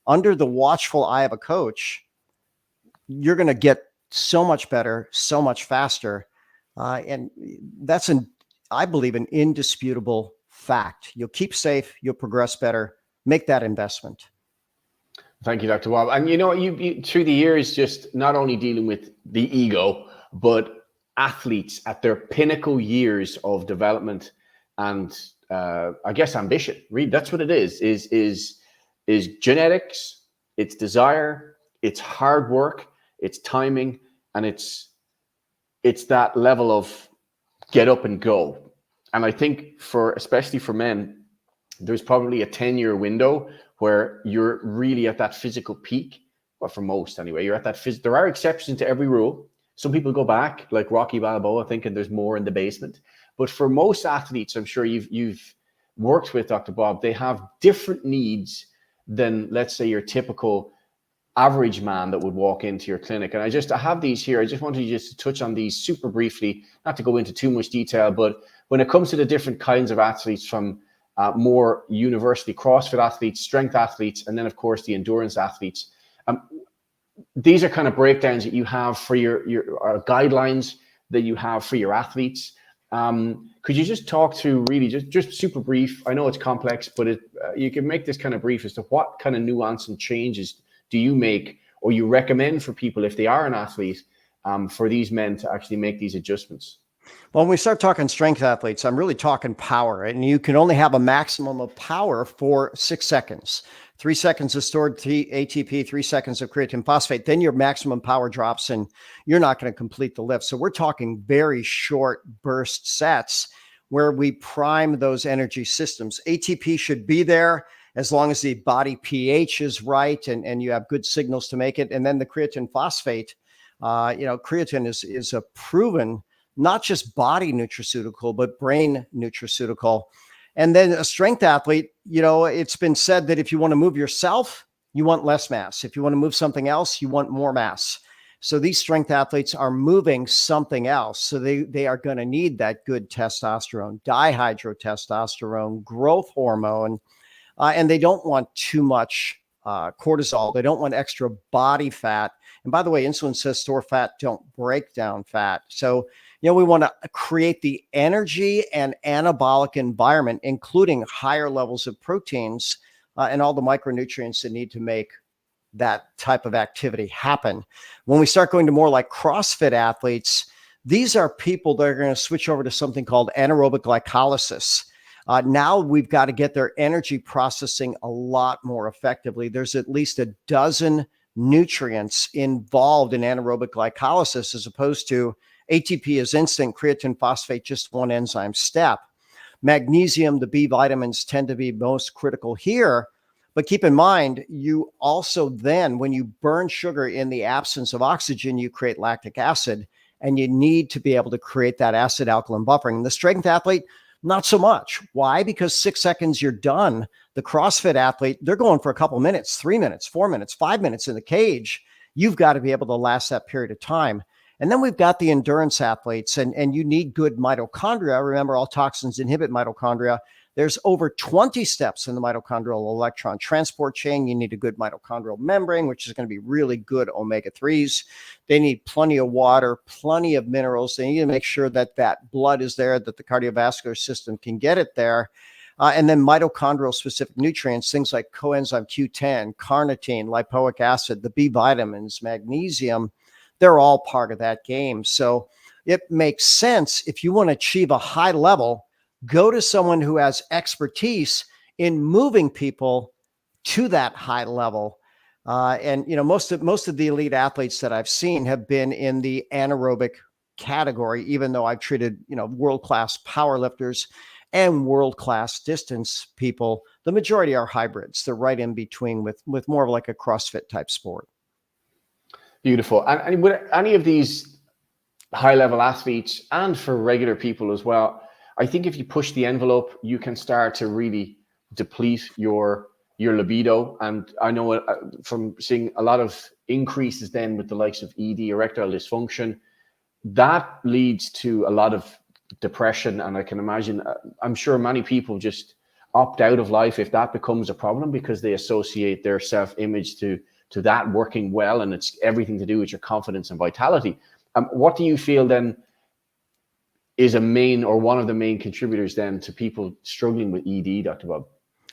under the watchful eye of a coach, you're going to get so much better, so much faster. And that's I believe, an indisputable fact. You'll keep safe, you'll progress better, make that investment. Thank you, Dr. Bob. And you through the years, just not only dealing with the ego, but athletes at their pinnacle years of development and I guess ambition. Really, that's what it is genetics, it's desire, it's hard work, it's timing, and it's that level of get up and go. And I think especially for men, there's probably a 10-year window where you're really at that physical peak. Well, for most anyway, you're at that there are exceptions to every rule. Some people go back, like Rocky Balboa, thinking there's more in the basement. But for most athletes, I'm sure you've worked with, Dr. Bob, they have different needs than, let's say, your typical average man that would walk into your clinic. And I have these here. I just wanted you just to touch on these super briefly, not to go into too much detail, but when it comes to the different kinds of athletes, from more university CrossFit athletes, strength athletes, and then of course the endurance athletes, these are kind of breakdowns that you have for your guidelines that you have for your athletes. Could you just talk through, really just super brief? I know it's complex, but you can make this kind of brief as to what kind of nuance and changes do you make or you recommend for people if they are an athlete, for these men to actually make these adjustments? Well, when we start talking strength athletes, I'm really talking power, and you can only have a maximum of power for 6 seconds. 3 seconds of stored ATP, 3 seconds of creatine phosphate, then your maximum power drops and you're not going to complete the lift. So we're talking very short burst sets where we prime those energy systems. ATP should be there as long as the body pH is right and you have good signals to make it. And then the creatine phosphate, creatine is a proven, not just body nutraceutical, but brain nutraceutical. And then a strength athlete, it's been said that if you want to move yourself, you want less mass. If you want to move something else, you want more mass. So these strength athletes are moving something else. So they are going to need that good testosterone, dihydrotestosterone, growth hormone, and they don't want too much cortisol. They don't want extra body fat. And by the way, insulin says store fat, don't break down fat. So we want to create the energy and anabolic environment, including higher levels of proteins and all the micronutrients that need to make that type of activity happen. When we start going to more like CrossFit athletes, these are people that are going to switch over to something called anaerobic glycolysis. Now we've got to get their energy processing a lot more effectively. There's at least a dozen nutrients involved in anaerobic glycolysis, as opposed to ATP is instant, creatine phosphate, just one enzyme step. Magnesium, the B vitamins tend to be most critical here. But keep in mind, you also then, when you burn sugar in the absence of oxygen, you create lactic acid, and you need to be able to create that acid-alkaline buffering. The strength athlete, not so much. Why? Because 6 seconds, you're done. The CrossFit athlete, they're going for a couple minutes, 3 minutes, 4 minutes, 5 minutes in the cage. You've got to be able to last that period of time. And then we've got the endurance athletes, and you need good mitochondria. Remember, all toxins inhibit mitochondria. There's over 20 steps in the mitochondrial electron transport chain. You need a good mitochondrial membrane, which is going to be really good omega-3s. They need plenty of water, plenty of minerals. They need to make sure that that blood is there, that the cardiovascular system can get it there. And then mitochondrial specific nutrients, things like coenzyme Q10, carnitine, lipoic acid, the B vitamins, magnesium, they're all part of that game. So it makes sense, if you want to achieve a high level, go to someone who has expertise in moving people to that high level. And most of the elite athletes that I've seen have been in the anaerobic category, even though I've treated world-class powerlifters and world-class distance people. The majority are hybrids. They're right in between with more of like a CrossFit type sport. Beautiful. And with any of these high-level athletes, and for regular people as well, I think if you push the envelope, you can start to really deplete your libido. And I know from seeing a lot of increases then with the likes of ED, erectile dysfunction, that leads to a lot of depression. And I can imagine, I'm sure many people opt out of life if that becomes a problem, because they associate their self-image to that working well, and it's everything to do with your confidence and vitality. What do you feel then is a main or one of the main contributors then to people struggling with ED, Dr. Bob?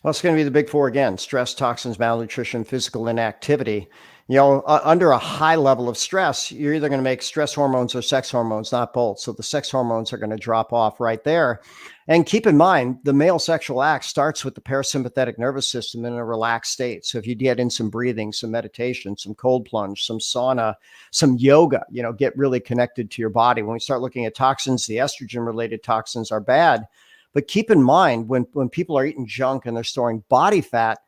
Well, it's going to be the big four again: stress, toxins, malnutrition, physical inactivity. Under a high level of stress, you're either going to make stress hormones or sex hormones, not both. So the sex hormones are going to drop off right there. And keep in mind, the male sexual act starts with the parasympathetic nervous system in a relaxed state. So if you get in some breathing, some meditation, some cold plunge, some sauna, some yoga, get really connected to your body. When we start looking at toxins, the estrogen related toxins are bad. But keep in mind, when people are eating junk and they're storing body fat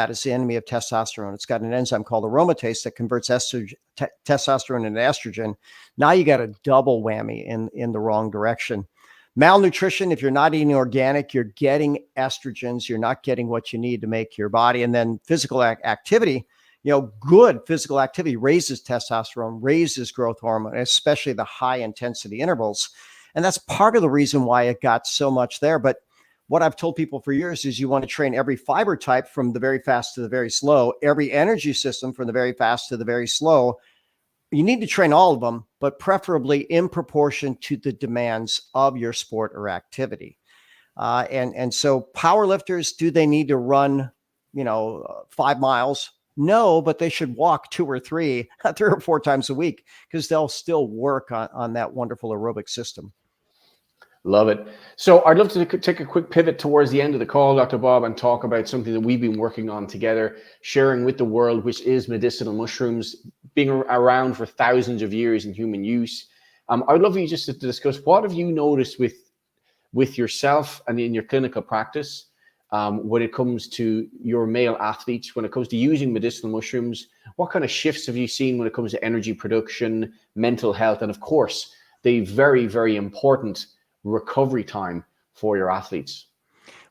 is the enemy of testosterone. It's got an enzyme called aromatase that converts testosterone into estrogen. Now you got a double whammy in the wrong direction. Malnutrition: if you're not eating organic, you're getting estrogens. You're not getting what you need to make your body. And then physical activity, good physical activity raises testosterone, raises growth hormone, especially the high intensity intervals. And that's part of the reason why it got so much there. But what I've told people for years is you want to train every fiber type from the very fast to the very slow, every energy system from the very fast to the very slow. You need to train all of them, but preferably in proportion to the demands of your sport or activity. And so power lifters, do they need to run, 5 miles? No, but they should walk 2 or 3 or 4 times a week, because they'll still work on that wonderful aerobic system. Love it. So I'd love to take a quick pivot towards the end of the call, Dr. Bob, and talk about something that we've been working on together, sharing with the world, which is medicinal mushrooms, being around for thousands of years in human use. I'd love for you just to discuss, what have you noticed with yourself and in your clinical practice when it comes to your male athletes, when it comes to using medicinal mushrooms? What kind of shifts have you seen when it comes to energy production, mental health, and of course, the very, very important recovery time for your athletes?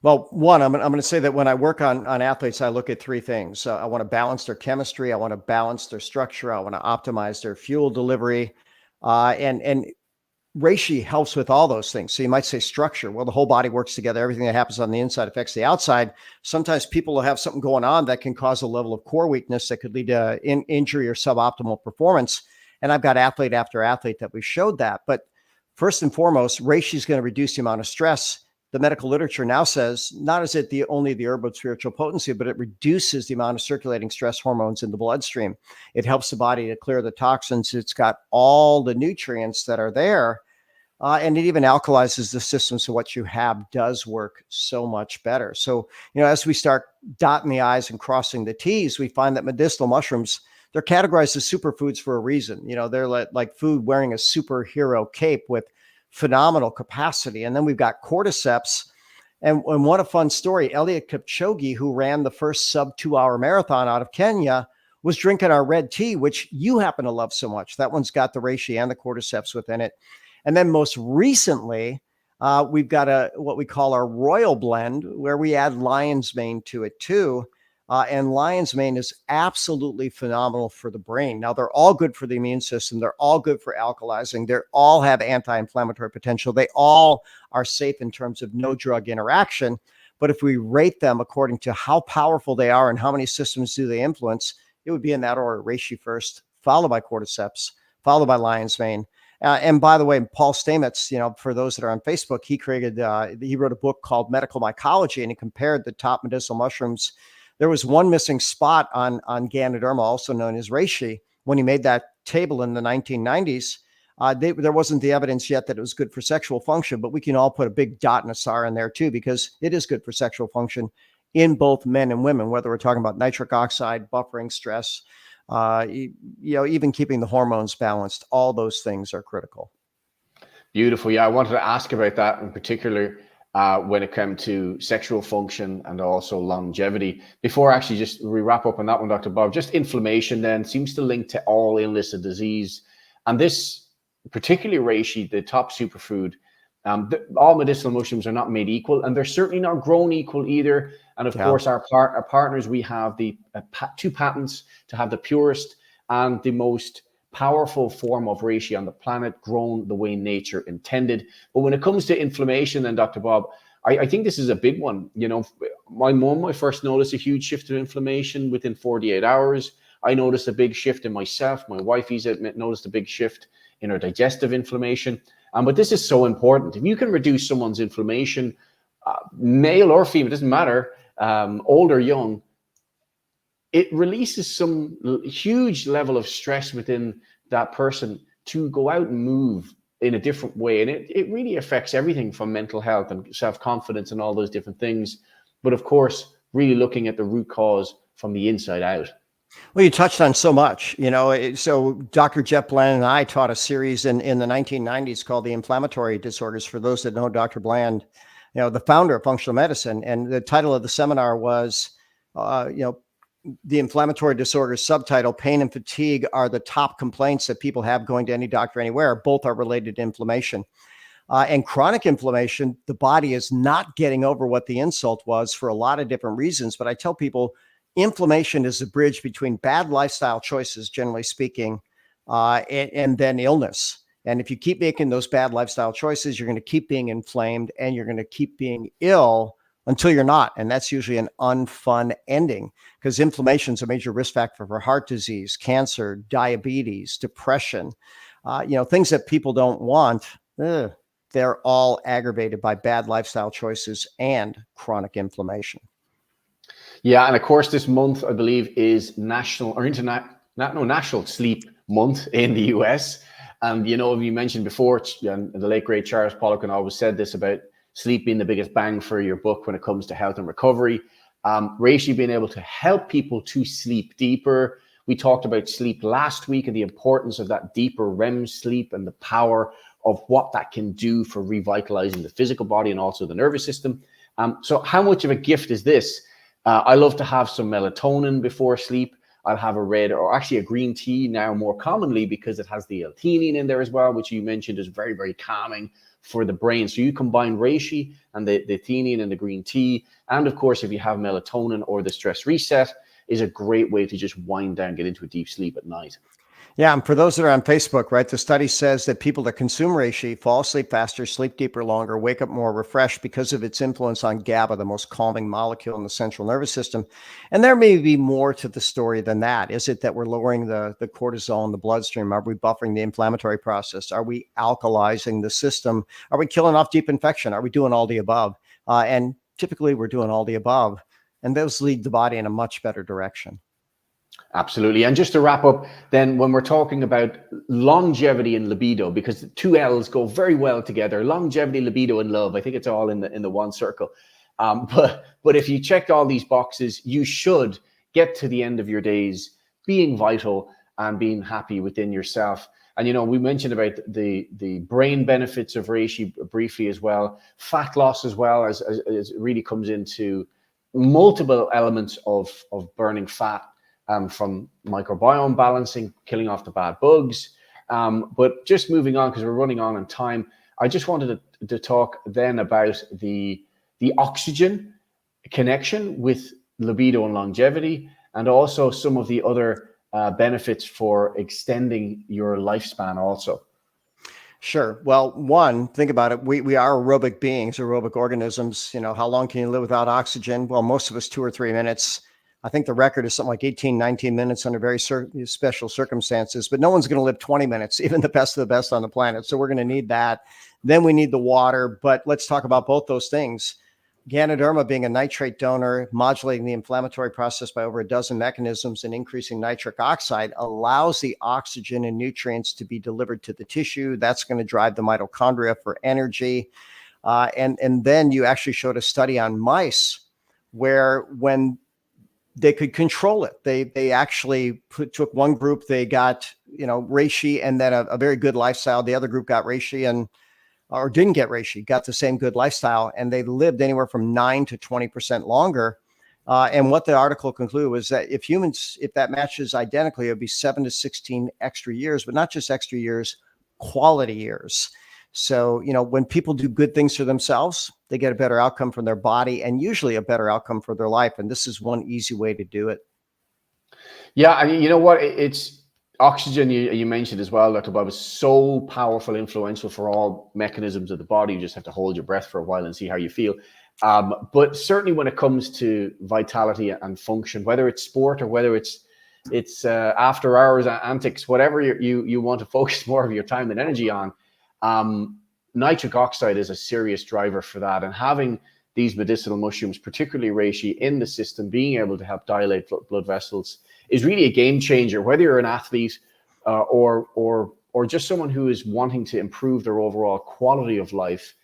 Well, one, I'm going to say that when I work on athletes, I look at 3 things. I want to balance their chemistry. I want to balance their structure. I want to optimize their fuel delivery. And reishi helps with all those things. So you might say structure. Well, the whole body works together. Everything that happens on the inside affects the outside. Sometimes people will have something going on that can cause a level of core weakness that could lead to injury or suboptimal performance. And I've got athlete after athlete that we showed that. But first and foremost, reishi is going to reduce the amount of stress. The medical literature now says not is it only the herb of spiritual potency, but it reduces the amount of circulating stress hormones in the bloodstream. It helps the body to clear the toxins. It's got all the nutrients that are there, and it even alkalizes the system. So what you have does work so much better. So, as we start dotting the I's and crossing the T's, we find that medicinal mushrooms, they're categorized as superfoods for a reason. They're like food wearing a superhero cape with phenomenal capacity. And then we've got cordyceps. And what a fun story. Eliud Kipchoge, who ran the first sub 2-hour marathon out of Kenya, was drinking our red tea, which you happen to love so much. That one's got the reishi and the cordyceps within it. And then most recently, we've got what we call our royal blend, where we add lion's mane to it too. And lion's mane is absolutely phenomenal for the brain. Now, they're all good for the immune system. They're all good for alkalizing. They all have anti-inflammatory potential. They all are safe in terms of no drug interaction. But if we rate them according to how powerful they are and how many systems do they influence, it would be in that order: reishi first, followed by cordyceps, followed by lion's mane. And by the way, Paul Stamets, for those that are on Facebook, he wrote a book called Medical Mycology, and he compared the top medicinal mushrooms. There was one missing spot on Ganoderma, also known as reishi. When he made that table in the 1990s, there wasn't the evidence yet that it was good for sexual function, but we can all put a big dot and a star in there too, because it is good for sexual function in both men and women, whether we're talking about nitric oxide, buffering stress, even keeping the hormones balanced. All those things are critical. Beautiful. Yeah, I wanted to ask about that in particular. When it comes to sexual function and also longevity. Before actually just we wrap up on that one, Dr. Bob, just inflammation then seems to link to all illness and disease. And this, particularly reishi, the top superfood, all medicinal mushrooms are not made equal, and they're certainly not grown equal either. And of course, our partners, we have the 2 patents to have the purest and the most powerful form of reishi on the planet, grown the way nature intended. But when it comes to inflammation, then, Dr. Bob, I think this is a big one. You know, my mom, I first noticed a huge shift in inflammation within 48 hours. I noticed a big shift in myself. My wife, Isa, noticed a big shift in her digestive inflammation. But this is so important. If you can reduce someone's inflammation, male or female, it doesn't matter, old or young, it releases some huge level of stress within that person to go out and move in a different way. And it really affects everything from mental health and self-confidence and all those different things. But of course, really looking at the root cause from the inside out. Well, you touched on so much, so Dr. Jeff Bland and I taught a series in the 1990s called The Inflammatory Disorders. For those that know Dr. Bland, the founder of functional medicine, and the title of the seminar was, the inflammatory disorders subtitle, pain and fatigue are the top complaints that people have going to any doctor anywhere. Both are related to inflammation. And chronic inflammation, the body is not getting over what the insult was for a lot of different reasons. But I tell people, inflammation is the bridge between bad lifestyle choices, generally speaking, and then illness. And if you keep making those bad lifestyle choices, you're going to keep being inflamed and you're going to keep being ill until you're not. And that's usually an unfun ending, because inflammation is a major risk factor for heart disease, cancer, diabetes, depression, things that people don't want. They're all aggravated by bad lifestyle choices and chronic inflammation. Yeah, and of course, this month, I believe, is National Sleep Month in the US. And, you mentioned before, and the late, great Charles Poliquin always said this about sleep being the biggest bang for your buck when it comes to health and recovery. Reishi being able to help people to sleep deeper. We talked about sleep last week and the importance of that deeper REM sleep and the power of what that can do for revitalizing the physical body and also the nervous system. So how much of a gift is this? I love to have some melatonin before sleep. I'll have a red or actually a green tea now more commonly, because it has the L-theanine in there as well, which you mentioned is very, very calming for the brain. So you combine reishi and the theanine and the green tea. And of course, if you have melatonin or the stress reset, is a great way to just wind down, get into a deep sleep at night. Yeah, and for those that are on Facebook, right, the study says that people that consume reishi fall asleep faster, sleep deeper longer, wake up more refreshed because of its influence on GABA, the most calming molecule in the central nervous system. And there may be more to the story than that. Is it that we're lowering the cortisol in the bloodstream? Are we buffering the inflammatory process? Are we alkalizing the system? Are we killing off deep infection? Are we doing all the above? And typically we're doing all the above, and those lead the body in a much better direction. Absolutely. And just to wrap up, then, when we're talking about longevity and libido, because the two L's go very well together, longevity, libido, and love, I think it's all in the one circle. But if you checked all these boxes, you should get to the end of your days being vital and being happy within yourself. And, we mentioned about the brain benefits of reishi briefly as well, fat loss as well, as it really comes into multiple elements of burning fat. From microbiome balancing, killing off the bad bugs. But just moving on, because we're running on in time, I just wanted to talk then about the oxygen connection with libido and longevity, and also some of the other benefits for extending your lifespan also. Sure. Well, one, think about it. We are aerobic beings, aerobic organisms. How long can you live without oxygen? Well, most of us 2 or 3 minutes. I think the record is something like 18, 19 minutes under very special circumstances, but no one's going to live 20 minutes, even the best of the best on the planet. So we're going to need that. Then we need the water, but let's talk about both those things. Ganoderma being a nitrate donor, modulating the inflammatory process by over a dozen mechanisms and increasing nitric oxide allows the oxygen and nutrients to be delivered to the tissue. That's going to drive the mitochondria for energy. And then you actually showed a study on mice where when they could control it. They actually took one group, they got, reishi and then a very good lifestyle. The other group got reishi or didn't get reishi, got the same good lifestyle, and they lived anywhere from 9 to 20% longer. And what the article concluded was that if that matches identically, it would be 7 to 16 extra years, but not just extra years, quality years. So, when people do good things for themselves, they get a better outcome from their body and usually a better outcome for their life. And this is one easy way to do it. Yeah. I mean, you know what? It's Oxygen, you mentioned as well, Dr. Bob, is so powerful, influential for all mechanisms of the body. You just have to hold your breath for a while and see how you feel. But certainly when it comes to vitality and function, whether it's sport or whether it's after hours antics, whatever you want to focus more of your time and energy on, nitric oxide is a serious driver for that. And having these medicinal mushrooms, particularly reishi, in the system, being able to help dilate blood vessels is really a game changer, whether you're an athlete or just someone who is wanting to improve their overall quality of life.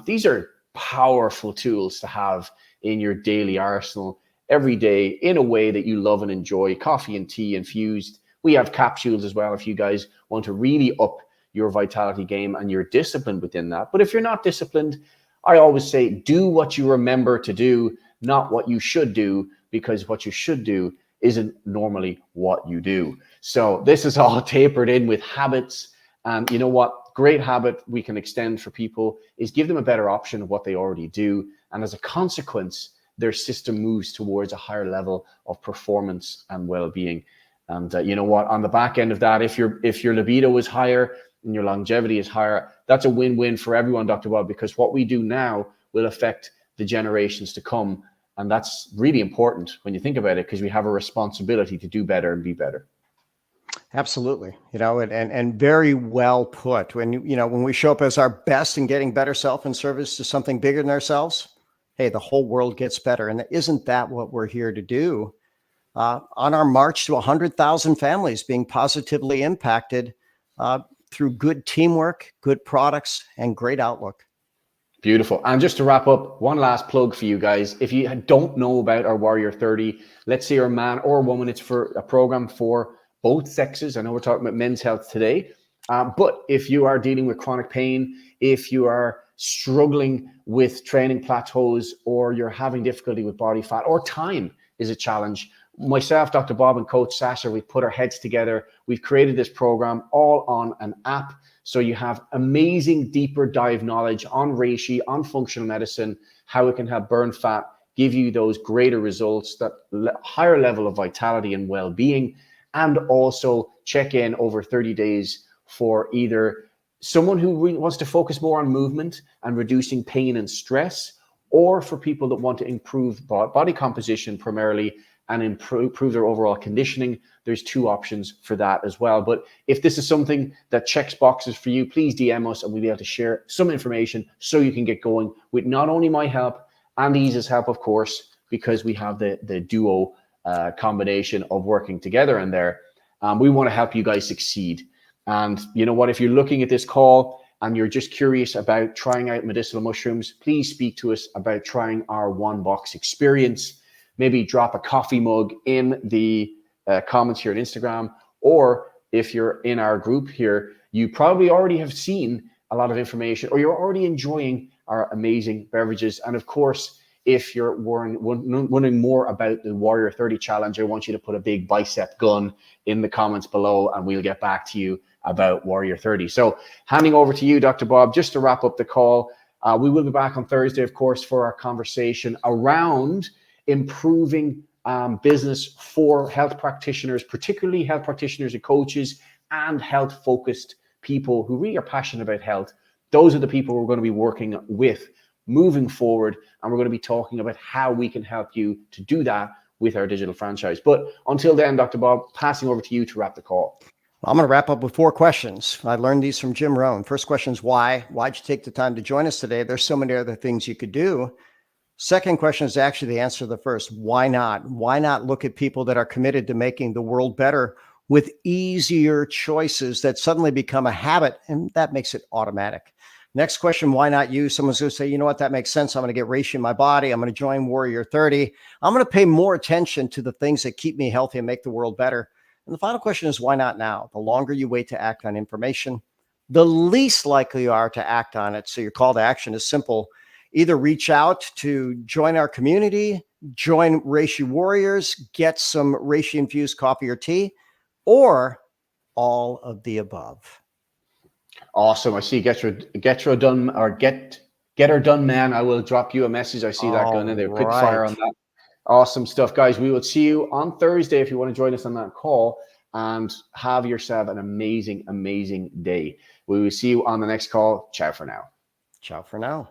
These are powerful tools to have in your daily arsenal every day in a way that you love and enjoy. Coffee and tea infused. We have capsules as well if you guys want to really up your vitality game and your discipline within that. But if you're not disciplined, I always say do what you remember to do, not what you should do, because what you should do isn't normally what you do. So this is all tapered in with habits. And you know what? Great habit we can extend for people is give them a better option of what they already do. And as a consequence, their system moves towards a higher level of performance and well-being. And you know what? On the back end of that, if your libido is higher and your longevity is higher, that's a win-win for everyone, Dr. Bob, because what we do now will affect the generations to come. And that's really important when you think about it, because we have a responsibility to do better and be better. Absolutely. And very well put. When we show up as our best and getting better self in service to something bigger than ourselves, hey, the whole world gets better. And isn't that what we're here to do? On our march to 100,000 families being positively impacted through good teamwork, good products, and great outlook. Beautiful. And just to wrap up, one last plug for you guys. If you don't know about our Warrior 30, let's say you're a man or a woman, it's for a program for both sexes. I know we're talking about men's health today, but if you are dealing with chronic pain, if you are struggling with training plateaus, or you're having difficulty with body fat, or time is a challenge, myself, Dr. Bob, and Coach Sasha, we've put our heads together. We've created this program all on an app. So you have amazing deeper dive knowledge on reishi, on functional medicine, how it can help burn fat, give you those greater results, that higher level of vitality and well-being, and also check in over 30 days for either someone who really wants to focus more on movement and reducing pain and stress, or for people that want to improve body composition primarily and improve their overall conditioning. There's 2 options for that as well. But if this is something that checks boxes for you, please DM us and we'll be able to share some information so you can get going with not only my help and Ease's help, of course, because we have the duo combination of working together in there. We want to help you guys succeed. And you know what, if you're looking at this call and you're just curious about trying out medicinal mushrooms, please speak to us about trying our One Box experience. Maybe drop a coffee mug in the comments here on Instagram, or if you're in our group here, you probably already have seen a lot of information, or you're already enjoying our amazing beverages. And of course, if you're wondering more about the Warrior 30 Challenge, I want you to put a big bicep gun in the comments below and we'll get back to you about Warrior 30. So handing over to you, Dr. Bob, just to wrap up the call. We will be back on Thursday, of course, for our conversation around improving business for health practitioners, particularly health practitioners and coaches and health-focused people who really are passionate about health. Those are the people we're going to be working with moving forward, and we're going to be talking about how we can help you to do that with our digital franchise. But until then, Dr. Bob, passing over to you to wrap the call. I'm going to wrap up with 4 questions. I learned these from Jim Rohn. First question is why? Why'd you take the time to join us today? There's so many other things you could do. Second question is actually the answer to the first. Why not? Why not look at people that are committed to making the world better with easier choices that suddenly become a habit, and that makes it automatic? Next question, why not you? Someone's going to say, you know what, that makes sense. I'm going to get reishi in my body. I'm going to join Warrior 30. I'm going to pay more attention to the things that keep me healthy and make the world better. And the final question is, why not now? The longer you wait to act on information, the least likely you are to act on it. So your call to action is simple. Either reach out to join our community, join Reishi Warriors, get some reishi infused coffee or tea, or all of the above. Awesome. I see get her done, or get her done, man. I will drop you a message. I see that going in there. Quick fire on that. Awesome stuff, guys. We will see you on Thursday if you want to join us on that call. and have yourself an amazing, amazing day. We will see you on the next call. Ciao for now. Ciao for now.